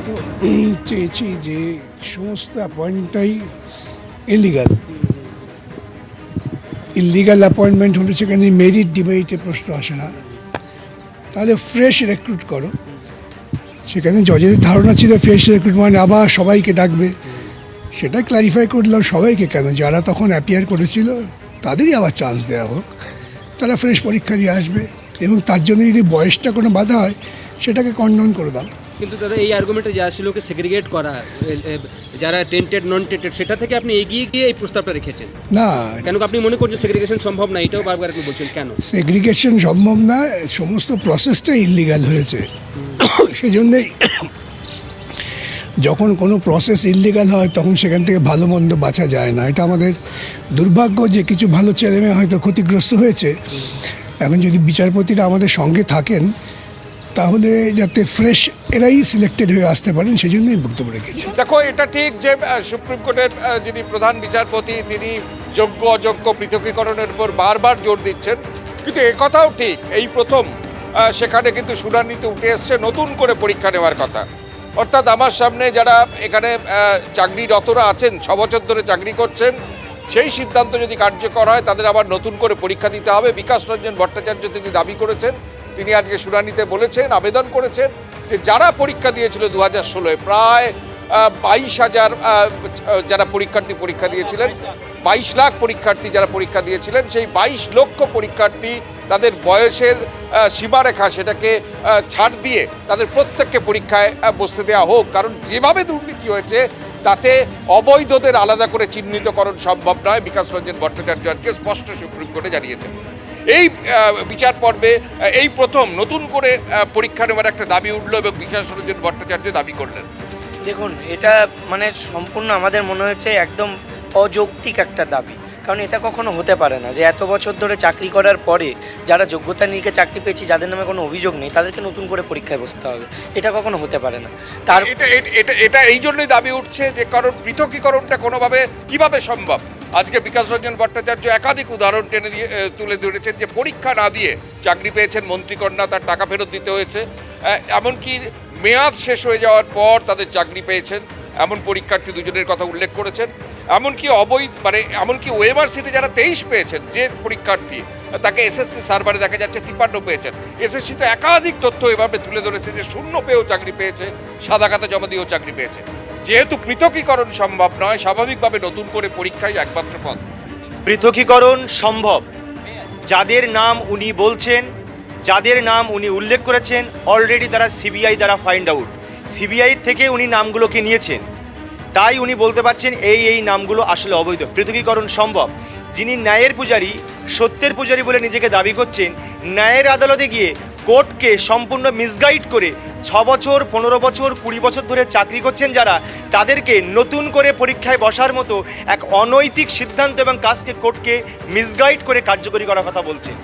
তো চেয়েছি যে সমস্ত অ্যাপয়েন্টটাই ইলিগাল অ্যাপয়েন্টমেন্ট হলে সেখানে মেরিট ডিমেরিটের প্রশ্ন আসে না। তাহলে ফ্রেশ রিক্রুট করো। সেখানে জজের ধারণা ছিল ফ্রেশ রিক্রুট মানে আবার সবাইকে ডাকবে, সেটা ক্ল্যারিফাই করলাম সবাইকে কেন, যারা তখন অ্যাপিয়ার করেছিল তাদেরই আবার চান্স দেওয়া হোক, তারা ফ্রেশ পরীক্ষা দিয়ে আসবে এবং তার জন্য যদি বয়সটা কোনো বাধা হয় সেটাকে কন্ডন করে দাও। কিন্তু দাদা এই আর্গুমেন্টে যা ছিল ওকে সেগ্রিগেট করা, যারা টেন্টেড নন টেন্টেড, সেটা থেকে আপনি এগিয়ে গিয়ে এই প্রস্তাবটা রেখেছেন না, কেন? আপনি মনে করছেন সেগ্রিগেশন সম্ভব না, এটাও বারবার আপনি বলছেন কেন? সেগ্রিগেশন সম্ভব না, সমস্ত প্রসেসটা ইললিগাল হয়েছে। সেজন্যই যখন কোনো প্রসেস ইললিগাল হয় তখন সেখান থেকে ভালো মন্দ বাঁচা যায় না। এটা আমাদের দুর্ভাগ্য যে কিছু ভালো ছেলেমেয়ে হয়তো ক্ষতিগ্রস্ত হয়েছে। এখন যদি বিচারপতিরা আমাদের সঙ্গে থাকেন তাহলে যাতে ফ্রেশ এরাই সিলেক্টেড হয়ে আসতে পারেন, সেই জন্যই বক্তব্য রেখেছি। দেখো, এটা ঠিক যে সুপ্রিম কোর্টের যিনি প্রধান বিচারপতি তিনি যোগ্য অযোগ্য পৃথকীকরণের উপর বারবার জোর দিচ্ছেন, কিন্তু একথাও ঠিক এই প্রথম সেখানে কিন্তু শুনানিতে উঠে এসছে নতুন করে পরীক্ষা নেওয়ার কথা। অর্থাৎ আমার সামনে যারা এখানে চাকরিরতরা আছেন, 6 বছর ধরে চাকরি করছেন, সেই সিদ্ধান্ত যদি কার্যকর হয় তাদের আবার নতুন করে পরীক্ষা দিতে হবে। বিকাশ রঞ্জন ভট্টাচার্য তিনি দাবি করেছেন, তিনি আজকে শুনানিতে বলেছেন, আবেদন করেছেন যে যারা পরীক্ষা দিয়েছিল 2016-এ প্রায় 22,000 যারা পরীক্ষা দিয়েছিলেন, 22 লাখ পরীক্ষার্থী যারা পরীক্ষা দিয়েছিলেন, সেই 22 লক্ষ পরীক্ষার্থী তাদের বয়সের সীমারেখা সেটাকে ছাড় দিয়ে তাদের প্রত্যেককে পরীক্ষায় বসতে দেওয়া হোক। কারণ যেভাবে দুর্নীতি হয়েছে তাতে অবৈধদের আলাদা করে চিহ্নিতকরণ সম্ভব নয়, বিকাশ রঞ্জন ভট্টাচার্য আজকে স্পষ্ট সুপ্রিম কোর্টে জানিয়েছেন। এই বিচার পর্বে এই প্রথম নতুন করে পরীক্ষা নেওয়ার একটা দাবি উঠল এবং বিকাশ রঞ্জন ভট্টাচার্য দাবি করলেন। দেখুন, এটা মানে সম্পূর্ণ আমাদের মনে হচ্ছে একদম অযৌক্তিক একটা দাবি। কারণ এটা কখনো হতে পারে না যে এত বছর ধরে চাকরি করার পরে যারা যোগ্যতা নিয়ে চাকরি পেয়েছি, যাদের নামে কোনো অভিযোগ নেই, তাদেরকে নতুন করে পরীক্ষায় বসতে হবে। এটা কখনো হতে পারে না। তার এটা এই জন্যই দাবি উঠছে যে কারণ পৃথকীকরণটা কোনোভাবে কিভাবে সম্ভব। আজকে বিকাশ রঞ্জন ভট্টাচার্য একাধিক উদাহরণ টেনে দিয়ে তুলে ধরেছেন যে পরীক্ষা না দিয়ে চাকরি পেয়েছেন মন্ত্রীকন্যা, তার টাকা ফেরত দিতে হয়েছে, এমনকি মেয়াদ শেষ হয়ে যাওয়ার পর তাদের চাকরি পেয়েছেন এমন পরীক্ষার্থী দুজনের কথা উল্লেখ করেছেন। এমনকি এমনকি ওএমআর সিটে যারা 23 পেয়েছেন, যে পরীক্ষার্থী তাকে এসএসসি সার্ভারে দেখা যাচ্ছে 53 পেয়েছেন। এসএসসি তো একাধিক তথ্য এভাবে তুলে ধরেছে যে শূন্য পেয়েও চাকরি পেয়েছে, সাদা খাতা জমা দিয়েও চাকরি পেয়েছে। যেহেতু পৃথকীকরণ সম্ভব নয়, স্বাভাবিকভাবে নতুন করে পরীক্ষাই একমাত্র পথ। পৃথকীকরণ সম্ভব। যাদের নাম উনি বলছেন, যাদের নাম উনি উল্লেখ করেছেন, অলরেডি তারা সিবিআই দ্বারা ফাইন্ড আউট। সিবিআই থেকে উনি নামগুলোকে নিয়েছেন, তাই উনি বলতে পারছেন এই নামগুলো আসলে অবৈধ। পৃথকীকরণ সম্ভব। যিনি ন্যায়ের পূজারী, সত্যের পূজারী বলে নিজেকে দাবি করছেন, ন্যায়ের আদালতে গিয়ে কোর্টকে সম্পূর্ণ মিসগাইড করে 6 বছর, 15 বছর, 20 বছর ধরে চাকরি করছেন যারা, তাদেরকে নতুন করে পরীক্ষায় বসার মতো এক অনৈতিক সিদ্ধান্ত এবং কাজকে কোর্টকে মিসগাইড করে কার্যকরী করার কথা বলছেন।